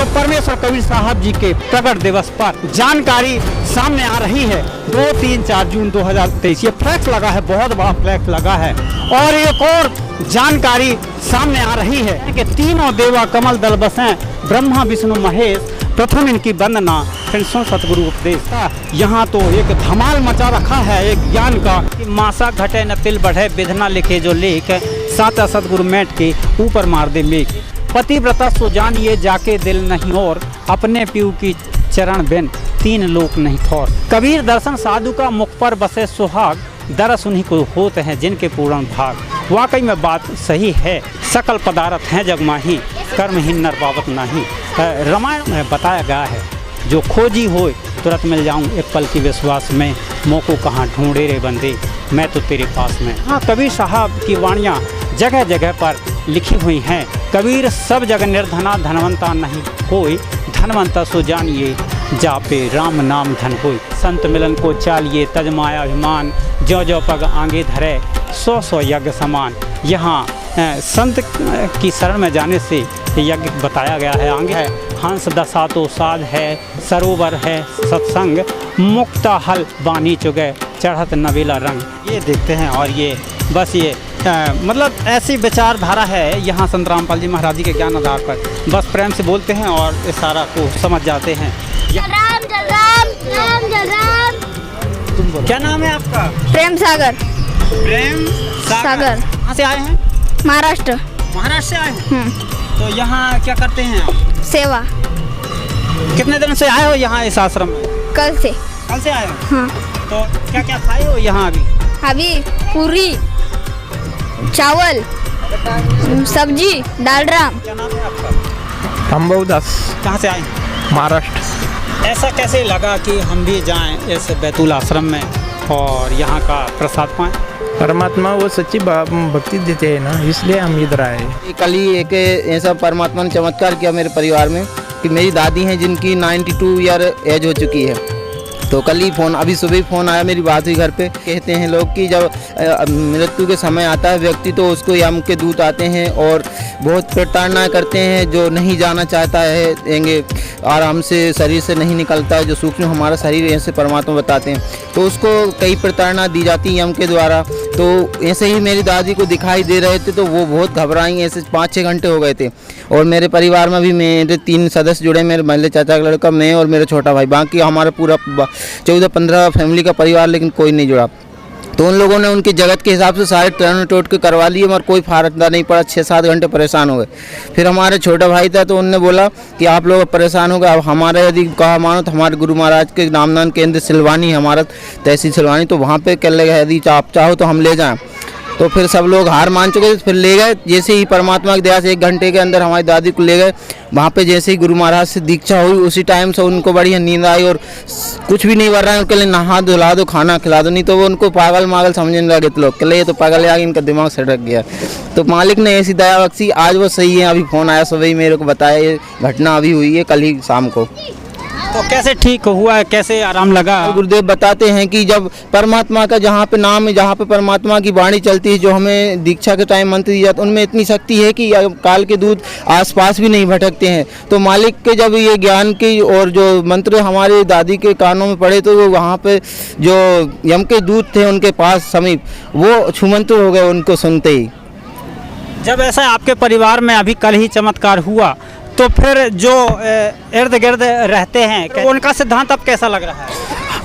तो परमेश्वर कबीर साहब जी के प्रकट दिवस पर जानकारी सामने आ रही है। 2, 3, 4 जून 2023 ये फ्लैक्स लगा है, बहुत बड़ा फ्लैक्स लगा है। और एक और जानकारी सामने आ रही है कि तीनों देवा कमल दल बसें, ब्रह्मा विष्णु महेश, प्रथम इनकी वंदना, फिर सतगुरु उपदेश। यहाँ तो एक धमाल मचा रखा है एक ज्ञान का कि मासा घटे न तिल बढ़े, विधना लिखे जो लेख, साचा सतगुरु मैट के ऊपर मार दे मेघ। पतिव्रता सो जानिए जाके दिल नहीं और, अपने पीऊ की चरण बिन तीन लोक नहीं थौर। कबीर दर्शन साधु का मुख पर बसे सुहाग, दरस उन्हीं को होते हैं जिनके पूर्ण भाग। वाकई में बात सही है, सकल पदार्थ हैं जग माही, कर्महीन नर पावत नहीं। रामायण में बताया गया है, जो खोजी हो तुरंत मिल जाऊं एक पल की विश्वास में, मौको कहाँ ढूंढे रे बंदे मैं तो तेरे पास में। हाँ, कबीर साहब की वाणियाँ जगह जगह पर लिखी हुई हैं। कबीर सब जगह निर्धना धनवंता नहीं कोई, धनवंता सो जानिए जापे राम नाम धन होय। संत मिलन को चालिए तजमाया अभिमान, जो जो पग आगे धरे 100 यज्ञ समान। यहाँ संत की शरण में जाने से यज्ञ बताया गया है। आगे है हंस दशा तो साध है, सरोवर है सत्संग, मुक्ता हल बानी चुगे चढ़त नवेला रंग। ये देखते हैं और ये बस ये मतलब ऐसी विचारधारा है यहाँ संत रामपाल जी महाराज जी के ज्ञान आधार पर। बस प्रेम से बोलते हैं और इस सारा को समझ जाते हैं। राम जय राम, जय राम। क्या नाम है आपका? प्रेम सागर। प्रेम सागर। कहाँ से आए हैं? महाराष्ट्र। महाराष्ट्र से आए हैं। तो यहाँ क्या करते हैं आप? सेवा। कितने दिन से आए हो यहाँ इस आश्रम में? कल से। कल से आए हो? हाँ। तो क्या क्या खाए हो यहाँ अभी पूरी, चावल, सब्जी, दाल राम। क्या नाम है आपका? अम्बऊ दास। कहाँ से आए? महाराष्ट्र। ऐसा कैसे लगा कि हम भी जाएं इस बैतूल आश्रम में और यहाँ का प्रसाद पाएं? परमात्मा वो सच्ची भक्ति देते हैं ना, इसलिए हम इधर आए। कल ही एक ऐसा परमात्मा ने चमत्कार किया मेरे परिवार में कि मेरी दादी हैं जिनकी 92 ईयर एज हो चुकी है। तो कल ही फ़ोन, अभी सुबह ही फ़ोन आया, मेरी बात हुई घर पे। कहते हैं लोग कि जब मृत्यु के समय आता है व्यक्ति तो उसको यम के दूत आते हैं और बहुत प्रताड़ना करते हैं। जो नहीं जाना चाहता है एंगे आराम से शरीर से नहीं निकलता है, जो सूक्ष्म हमारा शरीर ऐसे परमात्मा बताते हैं, तो उसको कई प्रताड़ना दी जाती है यम के द्वारा। तो ऐसे ही मेरी दादी को दिखाई दे रहे थे तो वो बहुत घबराई। ऐसे 5-6 घंटे हो गए थे। और मेरे परिवार में भी मेरे 3 सदस्य जुड़े, मेरे महल्ले चाचा का लड़का, मैं और मेरा छोटा भाई। बाकी हमारा पूरा 14-15 फैमिली का परिवार, लेकिन कोई नहीं जुड़ा। तो उन लोगों ने उनके जगत के हिसाब से सारे टर्न टोट के करवा लिए मगर कोई फायदा नहीं पड़ा। 6-7 घंटे परेशान हो गए। फिर हमारे छोटा भाई था तो उनने बोला कि आप लोग परेशान हो गए, अब हमारे यदि कहा मानो तो हमारे गुरु महाराज के नामदान केंद्र सिलवानी, हमारा तहसील सिलवानी, तो वहाँ पे कर लेगा, यदि आप चाहो तो हम ले जाएँ। तो फिर सब लोग हार मान चुके थे, फिर ले गए। जैसे ही परमात्मा की दया से 1 घंटे के अंदर हमारी दादी को ले गए। वहाँ पे जैसे ही गुरु महाराज से दीक्षा हुई उसी टाइम से उनको बढ़िया नींद आई और कुछ भी नहीं बन रहा है। उनके लिए नहा धुला दो, खाना खिला दो, नहीं तो वो उनको पागल मागल समझने लगे थे लोग। कहले ये तो पागल है, इनका दिमाग सटक गया। तो मालिक ने ऐसी दया बख्शी, आज वो सही है। अभी फ़ोन आया सुबह ही मेरे को बताया, ये घटना अभी हुई है कल ही शाम को। तो कैसे ठीक हुआ है, कैसे आराम लगा? गुरुदेव बताते हैं कि जब परमात्मा का जहाँ पे नाम है, जहाँ पे परमात्मा की वाणी चलती है, जो हमें दीक्षा के टाइम मंत्र दिया जाता है, उनमें इतनी शक्ति है कि काल के दूत आसपास भी नहीं भटकते हैं। तो मालिक के जब ये ज्ञान की और जो मंत्र हमारे दादी के कानों में पड़े तो वो वहाँ पे जो यम के दूत थे उनके पास समीप, वो छुमंत्र हो गए उनको सुनते ही। जब ऐसा आपके परिवार में अभी कल ही चमत्कार हुआ तो फिर जो इर्द गिर्द रहते हैं तो उनका सिद्धांत अब कैसा लग रहा है?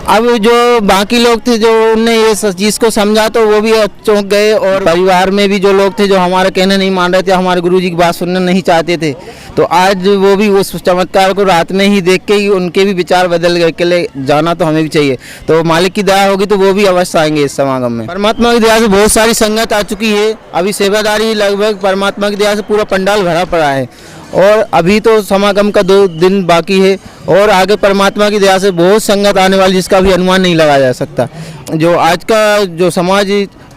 अब जो बाकी लोग थे जो उनने ये चीज़ को समझा तो वो भी चौंक गए। और परिवार में भी जो लोग थे जो हमारा कहना नहीं मान रहे थे, हमारे गुरुजी की बात सुनना नहीं चाहते थे, तो आज वो भी उस चमत्कार को रात में ही देख के ही उनके भी विचार बदल गए कि ले जाना तो हमें भी चाहिए। तो मालिक की दया होगी तो वो भी अवश्य आएंगे इस समागम में। परमात्मा की दया से बहुत सारी संगत आ चुकी है। अभी सेवादारी लगभग परमात्मा की दया से पूरा पंडाल भरा पड़ा है और अभी तो समागम का 2 दिन बाकी है और आगे परमात्मा की दया से बहुत संगत आने वाली जिसका भी अनुमान नहीं लगाया जा सकता। जो आज का जो समाज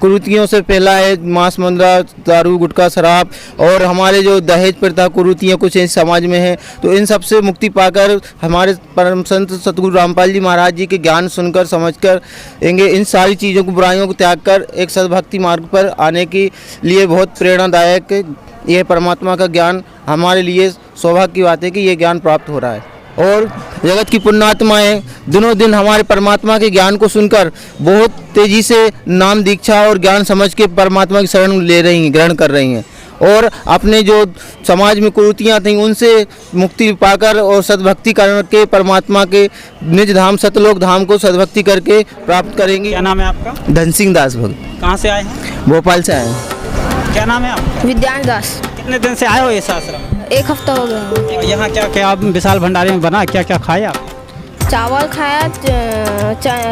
कुरीतियों से फैला है, मांस मुद्रा, दारू, गुटखा, शराब और हमारे जो दहेज प्रथा कुरीतियाँ कुछ इस समाज में है, तो इन सब से मुक्ति पाकर हमारे परम संत सतगुरु रामपाल जी महाराज जी के ज्ञान सुनकर समझकर इन सारी चीज़ों को, बुराइयों को त्याग कर एक सद्भक्ति मार्ग पर आने के लिए बहुत प्रेरणादायक ये परमात्मा का ज्ञान हमारे लिए सौभाग्य की बात है कि ये ज्ञान प्राप्त हो रहा है। और जगत की पुण्यात्माएं दिनों दिन हमारे परमात्मा के ज्ञान को सुनकर बहुत तेजी से नाम दीक्षा और ज्ञान समझ के परमात्मा की शरण ले रही हैं, ग्रहण कर रही हैं और अपने जो समाज में कुरीतियाँ थीं उनसे मुक्ति पाकर और सद्भक्ति करके परमात्मा के निज धाम सतलोक धाम को सद्भक्ति करके प्राप्त करेंगे। क्या नाम है आपका? धन सिंह दास भगत, कहाँ से आए हैं? भोपाल से आए हैं। क्या नाम है आपका? विद्यांश दास। कितने दिन से आए हो इस आश्रम? एक हफ्ता हो गया। यहाँ क्या क्या विशाल भंडारे में बना, क्या क्या खाया? चावल खाया,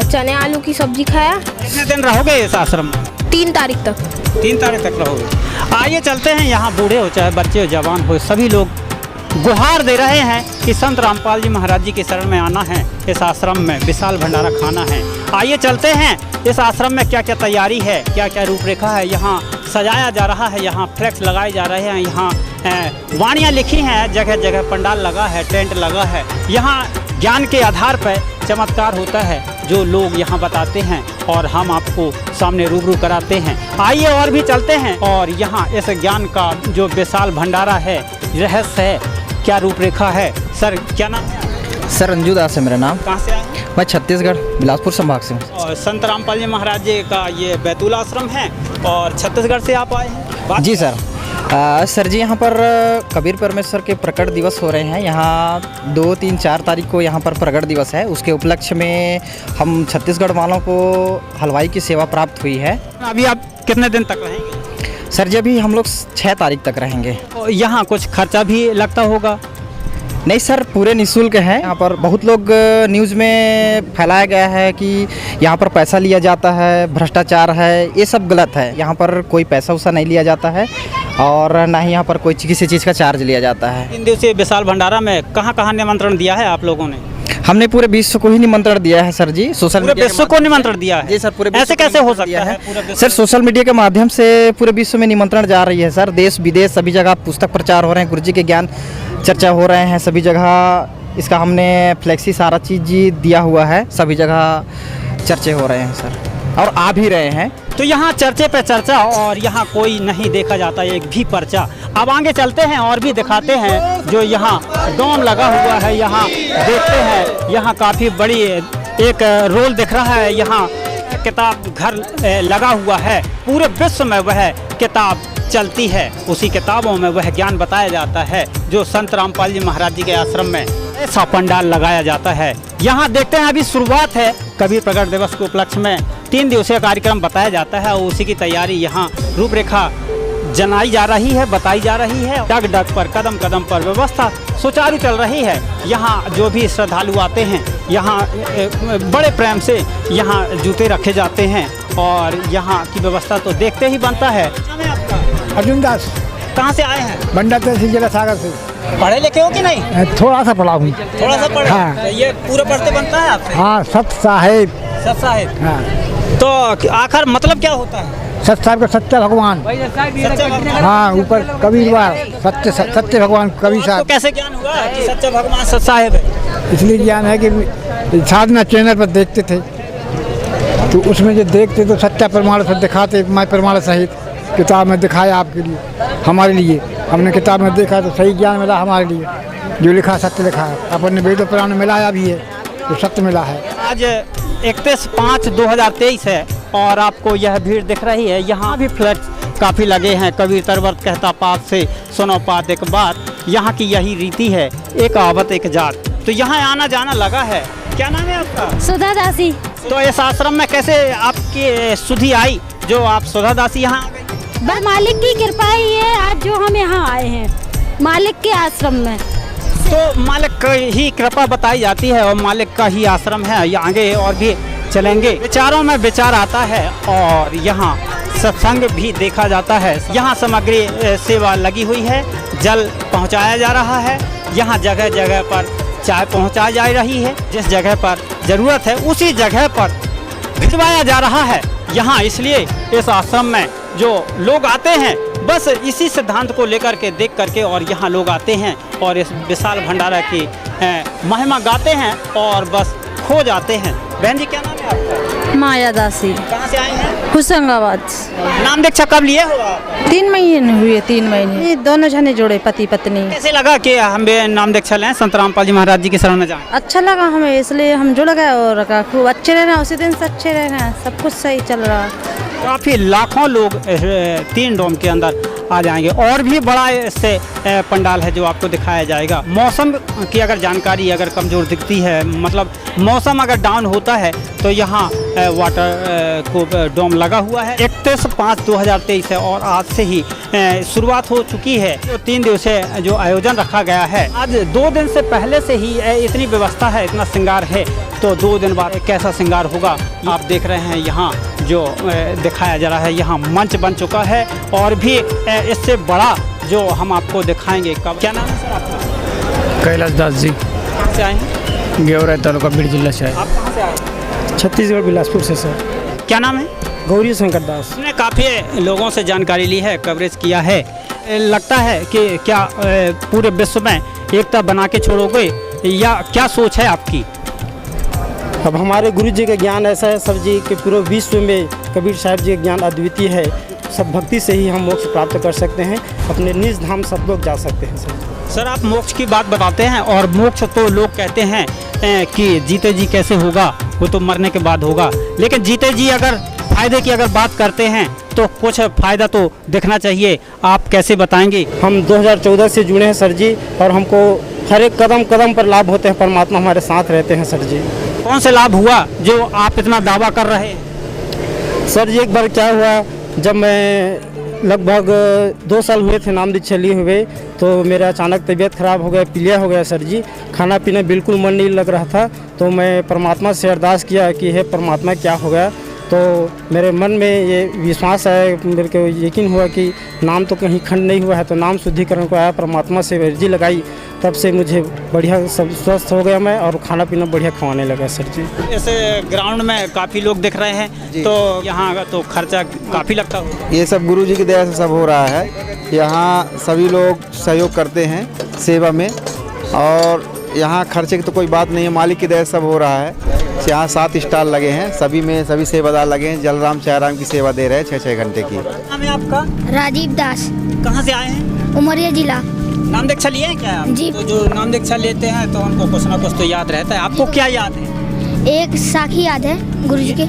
चने आलू की सब्जी खाया। कितने दिन रहोगे इस आश्रम में? 3 तारीख तक। 3 तारीख तक रहोगे। आइए चलते हैं, यहाँ बूढ़े हो चाहे बच्चे हो जवान हो सभी लोग गुहार दे रहे हैं कि संत रामपाल जी महाराज जी के शरण में आना है, इस आश्रम में विशाल भंडारा खाना है। आइए चलते हैं इस आश्रम में क्या क्या तैयारी है, क्या क्या रूपरेखा है। यहाँ सजाया जा रहा है, यहाँ फ्लैक्स लगाए जा रहे हैं, यहाँ वाणियाँ लिखी हैं, जगह जगह पंडाल लगा है, टेंट लगा है। यहाँ ज्ञान के आधार पर चमत्कार होता है जो लोग यहाँ बताते हैं और हम आपको सामने रूबरू कराते हैं। आइए और भी चलते हैं और यहाँ इस ज्ञान का जो विशाल भंडारा है, रहस्य है, क्या रूपरेखा है। सर क्या नाम है? सर रंजू दास है मेरा नाम। कहाँ से आए? मैं छत्तीसगढ़ बिलासपुर संभाग से हूँ। और संत रामपाल जी महाराज जी का ये बैतूल आश्रम है और छत्तीसगढ़ से आप आए हैं? जी सर। सर जी यहाँ पर कबीर परमेश्वर के प्रकट दिवस हो रहे हैं। यहाँ 2, 3, 4 तारीख को यहाँ पर प्रकट दिवस है। उसके उपलक्ष्य में हम छत्तीसगढ़ वालों को हलवाई की सेवा प्राप्त हुई है। अभी आप कितने दिन तक रहेंगे? सर जी अभी हम लोग 6 तारीख तक रहेंगे। और यहाँ कुछ खर्चा भी लगता होगा? नहीं सर, पूरे निःशुल्क है। यहाँ पर बहुत लोग न्यूज़ में फैलाया गया है कि यहाँ पर पैसा लिया जाता है, भ्रष्टाचार है, ये सब गलत है। यहाँ पर कोई पैसा वैसा नहीं लिया जाता है और ना ही यहाँ पर कोई किसी चीज़ का चार्ज लिया जाता है। 3 दिवसीय विशाल भंडारा में कहाँ कहाँ निमंत्रण दिया है आप लोगों ने? हमने पूरे विश्व को ही निमंत्रण दिया है सर जी। सोशल पूरे विश्व को निमंत्रण दिया है? जी सर, पूरे ऐसे कैसे हो सकता है? पूरे विश्व सर सोशल मीडिया के माध्यम से पूरे विश्व में निमंत्रण जा रही है सर। देश विदेश सभी जगह पुस्तक प्रचार हो रहे हैं, गुरु जी के ज्ञान चर्चा हो रहे हैं सभी जगह। इसका हमने फ्लैक्सी सारा चीज़ जी दिया हुआ है, सभी जगह चर्चे हो रहे हैं सर और आ भी रहे हैं। तो यहाँ चर्चे पे चर्चा और यहाँ कोई नहीं देखा जाता एक भी पर्चा। अब आगे चलते हैं और भी दिखाते हैं जो यहाँ डोम लगा हुआ है। यहाँ देखते हैं, यहाँ काफ़ी बड़ी एक रोल दिख रहा है। यहाँ किताब घर लगा हुआ है, पूरे विश्व में वह किताब चलती है। उसी किताबों में वह ज्ञान बताया जाता है जो संत रामपाल जी महाराज जी के आश्रम में ऐसा पंडाल लगाया जाता है। यहाँ देखते हैं अभी शुरुआत है। कबीर प्रकट दिवस के उपलक्ष्य में 3 दिवसीय कार्यक्रम बताया जाता है और उसी की तैयारी यहाँ रूपरेखा जनाई जा रही है, बताई जा रही है। डग डग पर कदम कदम पर व्यवस्था सुचारू चल रही है। यहाँ जो भी श्रद्धालु आते हैं यहाँ बड़े प्रेम से यहाँ जूते रखे जाते हैं और यहाँ की व्यवस्था तो देखते ही बनता है। अर्जुन दास। कहाँ से आए हैं? बंडा तहसील जिला सागर से। पढ़े लिखे हो कि नहीं? थोड़ा सा पढ़ा हूँ। थोड़ा सा पढ़े? हाँ। ये पूरा पढ़ते बनता है आपसे? हाँ, सत साहेब। सत साहेब। हाँ। तो आखिर मतलब क्या होता है? सत साहेब का सच्चा भगवान। सच्चा भगवान। हाँ, ऊपर कबीरवार सच्चे भगवान कबीर तो साहब। कैसे ज्ञान हुआ कि सच्चा भगवान सत साहेब है? इसलिए ज्ञान है कि साधना चैनल पर देखते थे तो उसमें जो देखते तो सच्चा प्रमाण से दिखाते। मैं प्रमाण सहित किताब में दिखाया आपके लिए, हमारे लिए। हमने किताब में देखा तो सही ज्ञान मिला हमारे लिए। जो लिखा सत्य लिखा है, अपन वेद पुराण में मिलाया भी है तो सत्य मिला है। आज 31/5/2023 है और आपको यह भीड़ दिख रही है। यहाँ भी फ्लैक्स काफ़ी लगे हैं। कबीर तरवर्त कहता पात से सुनो पात एक बात। यहाँ की यही रीति है, एक आवत एक जात। तो यहाँ आना जाना लगा है। क्या नाम है आपका? सुधा दासी। तो इस आश्रम में कैसे आपकी सुधि आई जो आप सुधा दासी यहाँ आ गई? बस मालिक की कृपा ही है आज जो हम यहाँ आए हैं मालिक के आश्रम में। तो मालिक की ही कृपा बताई जाती है और मालिक का ही आश्रम है। ये आगे और भी चलेंगे। विचारों में विचार आता है और यहाँ सत्संग भी देखा जाता है। यहाँ सामग्री सेवा लगी हुई है, जल पहुँचाया जा रहा है। यहाँ जगह जगह पर चाय पहुँचाई जा रही है। जिस जगह पर ज़रूरत है उसी जगह पर भिजवाया जा रहा है। यहाँ इसलिए इस आश्रम में जो लोग आते हैं बस इसी सिद्धांत को लेकर के देख करके और यहाँ लोग आते हैं और इस विशाल भंडारा की महिमा गाते हैं और बस खो जाते हैं। बहन जी क्या नाम है आपका? माया दासी, कहाँ से आए हैं? होशंगाबाद। नाम दीक्षा कब लिए हो आप? 3 महीने हुए, 3 महीने। ये दोनों जने जोड़े पति पत्नी। कैसे लगा कि हम भी नाम दीक्षा लें, संत रामपाल जी महाराज जी के शरण में जाएं? अच्छा लगा हमें, इसलिए हम जुड़ गए और कहा खूब अच्छे रहना, उसी दिन से अच्छे रहना, सब कुछ सही चल रहा। काफ़ी लाखों लोग 3 डोम के अंदर आ जाएंगे और भी बड़ा इससे पंडाल है जो आपको दिखाया जाएगा। मौसम की अगर जानकारी अगर कमज़ोर दिखती है, मतलब मौसम अगर डाउन होता है तो यहाँ वाटर को डोम लगा हुआ है। 31/5/2023 है और आज से ही शुरुआत हो चुकी है। तो 3 दिवसीय जो आयोजन रखा गया है, आज 2 दिन से पहले से ही इतनी व्यवस्था है, इतना श्रृंगार है, तो 2 दिन बाद कैसा श्रृंगार होगा आप देख रहे हैं। यहाँ जो दिखाया जा रहा है, यहाँ मंच बन चुका है और भी इससे बड़ा जो हम आपको दिखाएंगे। कब? क्या नाम है सर आपका? कैलाश दास जी, कहाँ से आए हैं? गेवरा तालुका बीड़ जिला से। आप कहाँ से आए हैं? छत्तीसगढ़ बिलासपुर से सर। क्या नाम है? गौरी शंकर दास। हमने काफ़ी लोगों से जानकारी ली है, कवरेज किया है। लगता है कि क्या पूरे विश्व में एकता बना के छोड़ोगे या क्या सोच है आपकी? अब हमारे गुरु जी का ज्ञान ऐसा है सर जी कि पूरे विश्व में कबीर साहब जी का ज्ञान अद्वितीय है। सब भक्ति से ही हम मोक्ष प्राप्त कर सकते हैं, अपने निज धाम सब लोग जा सकते हैं सर। आप मोक्ष की बात बताते हैं और मोक्ष तो लोग कहते हैं कि जीते जी कैसे होगा, वो तो मरने के बाद होगा। लेकिन जीते जी अगर फायदे की अगर बात करते हैं तो कुछ फ़ायदा तो दिखना चाहिए। आप कैसे बताएंगे? हम 2014 से जुड़े हैं सर जी और हमको हर एक कदम कदम पर लाभ होते हैं, परमात्मा हमारे साथ रहते हैं सर जी। कौन से लाभ हुआ जो आप इतना दावा कर रहे हैं? सर जी एक बार क्या हुआ, जब मैं लगभग 2 साल हुए थे नाम दीक्षा लिए हुए, तो मेरा अचानक तबीयत ख़राब हो गया, पीलिया हो गया सर जी। खाना पीना बिल्कुल मन नहीं लग रहा था, तो मैं परमात्मा से अरदास किया कि हे परमात्मा क्या हो गया। तो मेरे मन में ये विश्वास आया, मेरे को यकीन हुआ कि नाम तो कहीं खंड नहीं हुआ है, तो नाम शुद्धिकरण को आया, परमात्मा से अर्जी लगाई, तब से मुझे बढ़िया सब स्वस्थ हो गया मैं और खाना पीना बढ़िया खवाने लगा सर जी। ऐसे ग्राउंड में काफ़ी लोग दिख रहे हैं, तो यहाँ तो खर्चा काफ़ी लगता होगा। ये सब गुरु जी की दया से सब हो रहा है। यहाँ सभी लोग सहयोग करते हैं सेवा में और यहाँ खर्चे की तो कोई बात नहीं है, मालिक की दया से सब हो रहा है। यहाँ 7 स्टॉल लगे हैं, सभी में सभी सेवादार लगे हैं, जलराम चायराम की सेवा दे रहे हैं 6-6 घंटे की। नाम है आपका? राजीव दास, कहाँ से आए हैं? उमरिया जिला। नाम दीक्षा लिए हैं क्या आप? जी। तो जो नाम दीक्षा लेते हैं तो हमको कुछ ना कुछ तो याद रहता है। आपको क्या याद है? एक साखी याद है गुरु जी के,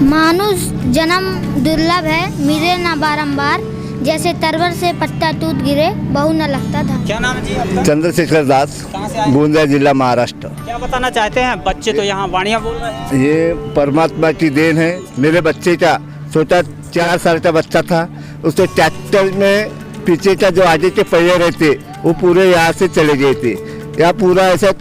मानुष जन्म दुर्लभ है, मिले ना बारंबार, जैसे तरवर से पत्ता टूट गिरे, बहु न लगता था। क्या नाम है जी आपका? चंद्रशेखर दास, कहाँ से आए? गोंदिया जिला महाराष्ट्र। क्या बताना चाहते हैं? बच्चे तो यहाँ वाणियाँ बोल रहे हैं। ये परमात्मा की देन है। मेरे बच्चे का छोटा 4 साल का बच्चा था, उसके ट्रैक्टर में पीछे का जो आगे के पहिए रहते वो पूरे यहाँ से चले गए थे। यहाँ पूरा ऐसा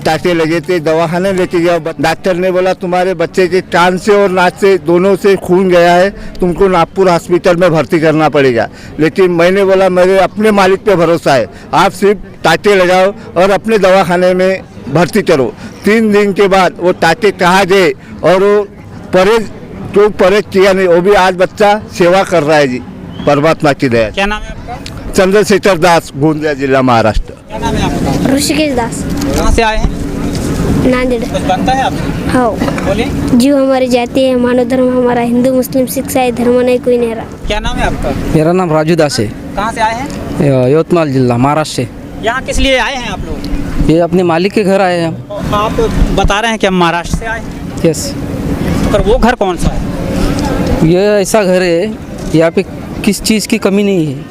टाटे लगे थे, दवाखाने लेके गया, डॉक्टर ने बोला तुम्हारे बच्चे के कान से और नाक से दोनों से खून गया है, तुमको नागपुर हॉस्पिटल में भर्ती करना पड़ेगा। लेकिन मैंने बोला मेरे अपने मालिक पे भरोसा है, आप सिर्फ टाटे लगाओ और अपने दवाखाने में भर्ती करो। 3 दिन के बाद वो टाटे कहाँ गए और वो परहेज किया नहीं, वो भी आज बच्चा सेवा कर रहा है जी, परमात्मा की दया। क्या नाम है आपका? चंद्रशेखर दास, गोंदिया जिला महाराष्ट्र। क्या नाम है आपका? ऋषिकेश दास, कहाँ से आए हैं? नांदेड़। कुछ बनता है आपको? हाँ, बोलिए। जीव हमारी जाति है, मानव धर्म हमारा, हिंदू मुस्लिम सिख ईसाई धर्म नहीं कोई नहीं रहा। क्या नाम है आपका? मेरा नाम राजू दास है, कहाँ से आए हैं? यवतमाल जिला महाराष्ट्र से। यहाँ किस लिए आए हैं आप लोग? ये अपने मालिक के घर आए हैं हम। आप बता रहे हैं कि हम महाराष्ट्र से आए हैं, यस। पर वो घर कौन सा है? ये ऐसा घर है, यहाँ पे किस चीज़ की कमी नहीं है।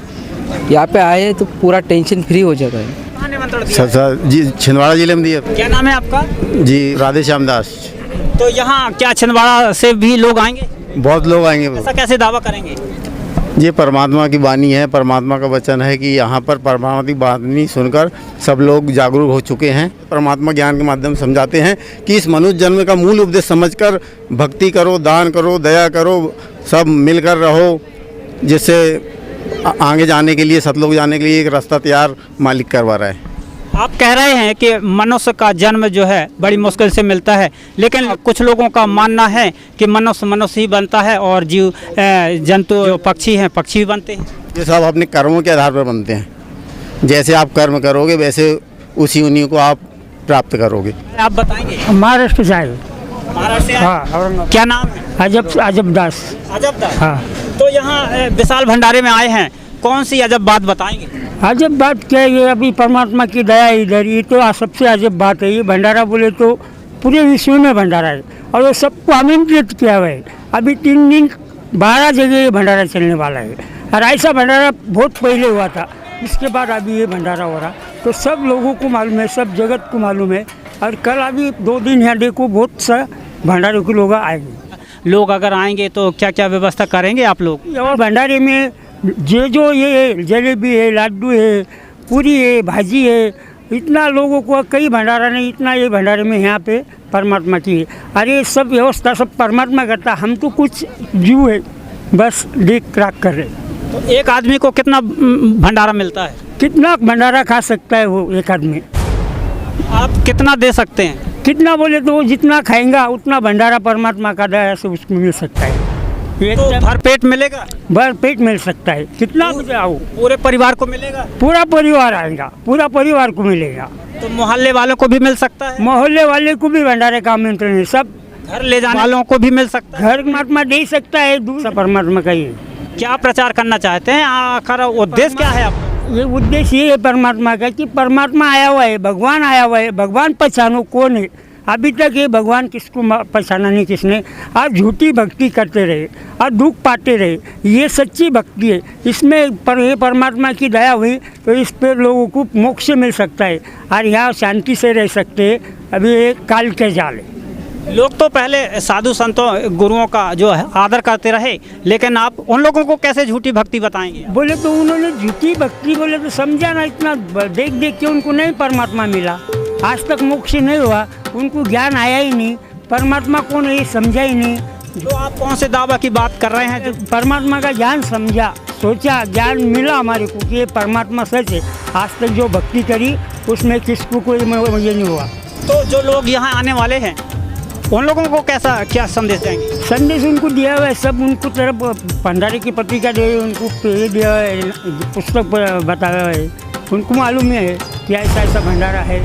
यहाँ पे आए तो पूरा टेंशन फ्री हो जाता है। कहाँ निमंत्रण दिया है? सर जी छिंदवाड़ा जिले में दिए। क्या नाम है आपका? जी राधे श्याम दास। तो यहाँ क्या छिंदवाड़ा से भी लोग आएंगे? बहुत लोग आएंगे। ऐसा कैसे दावा करेंगे? ये परमात्मा की वाणी है, परमात्मा का वचन है कि यहाँ पर परमात्मा की वाणी सुनकर सब लोग जागरूक हो चुके हैं। परमात्मा ज्ञान के माध्यम से समझाते हैं कि इस मनुष्य जन्म का मूल उपदेश समझकर भक्ति करो, दान करो, दया करो, सब मिलकर रहो, जिससे आगे जाने के लिए, सतलोक जाने के लिए एक रास्ता तैयार मालिक करवा रहा है। आप कह रहे हैं कि मनुष्य का जन्म जो है बड़ी मुश्किल से मिलता है, लेकिन कुछ लोगों का मानना है कि मनुष्य मनुष्य ही बनता है और जीव जंतु जो पक्षी हैं पक्षी भी बनते हैं। ये सब अपने कर्मों के आधार पर बनते हैं। जैसे आप कर्म करोगे वैसे उन्हीं को आप प्राप्त करोगे। आप बताएंगे? महाराष्ट्र से आए। महाराष्ट्र से आए? हाँ औरंगाबाद। क्या नाम है? अजब दास। अजब दास। हाँ तो यहाँ विशाल भंडारे में आए हैं, कौन सी अजब बात बताएंगे? अजब बात क्या है, ये अभी परमात्मा की दया है इधर, ये तो सबसे अजब बात है। ये भंडारा बोले तो पूरे विश्व में भंडारा है और वो सबको आमंत्रित किया हुआ है। अभी 3 दिन 12 जगह ये भंडारा चलने वाला है और ऐसा भंडारा बहुत पहले हुआ था, इसके बाद अभी ये भंडारा हो रहा। तो सब लोगों को मालूम है, सब जगत को मालूम है। और कल अभी 2 दिन यहाँ देखो बहुत सा भंडारे के लोग आएंगे। लोग अगर आएंगे तो क्या क्या व्यवस्था करेंगे आप लोग? और भंडारे में जो ये जलेबी है, लड्डू है, पूरी है, भाजी है, इतना लोगों को कई भंडारा नहीं, इतना ये भंडारे में यहाँ पे परमात्मा की है। अरे सब व्यवस्था सब परमात्मा करता, हम तो कुछ जीव है बस देख राख कर रहे। तो एक आदमी को कितना भंडारा मिलता है? कितना भंडारा खा सकता है वो एक आदमी? आप कितना दे सकते हैं? कितना बोले तो वो जितना खाएंगा उतना भंडारा परमात्मा का दया से उसको मिल सकता है। ये तो भर पेट मिलेगा? भर पेट मिल सकता है। कितना बजे आओ? पूरे परिवार को मिलेगा? पूरा परिवार आएगा, पूरा परिवार को मिलेगा। तो मोहल्ले वालों को भी मिल सकता है? मोहल्ले वाले को भी भंडारे का आमंत्रण है। सब घर ले जाने वालों को भी मिल सकता है? घर परमात्मा दे सकता है, दूसरा परमात्मा का ही है। क्या प्रचार करना चाहते हैं? आखिर उद्देश्य क्या है आपका? ये उद्देश्य ये है परमात्मा का कि परमात्मा आया हुआ है, भगवान आया हुआ है, भगवान पहचानो कौन है। अभी तक ये भगवान किसको पहचाना नहीं किसने। आज झूठी भक्ति करते रहे और दुख पाते रहे, ये सच्ची भक्ति है। इसमें ये परमात्मा की दया हुई तो इस पर लोगों को मोक्ष मिल सकता है और यहाँ शांति से रह सकते हैं। अभी एक काल के जाल है। लोग तो पहले साधु संतों गुरुओं का जो है आदर करते रहे, लेकिन आप उन लोगों को कैसे झूठी भक्ति बताएंगे? बोले तो उन्होंने झूठी भक्ति बोले तो समझा ना, इतना देख देख के उनको नहीं परमात्मा मिला, आज तक मोक्ष नहीं हुआ, उनको ज्ञान आया ही नहीं, परमात्मा कौन है ये समझा ही नहीं। तो आप कौन से दावा की बात कर रहे हैं? जो परमात्मा का ज्ञान समझा, सोचा, ज्ञान मिला हमारे को कि ये परमात्मा सच है। आज तक जो भक्ति करी उसमें किसको कोई ये नहीं हुआ। तो जो लोग यहाँ आने वाले हैं उन लोगों को कैसा क्या संदेश देंगे? संदेश उनको दिया हुआ है, सब उनको तरफ भंडारे की पत्रिका दे, उनको ये दिया है, पुस्तक बताया है, उनको मालूम है कि ऐसा ऐसा भंडारा है।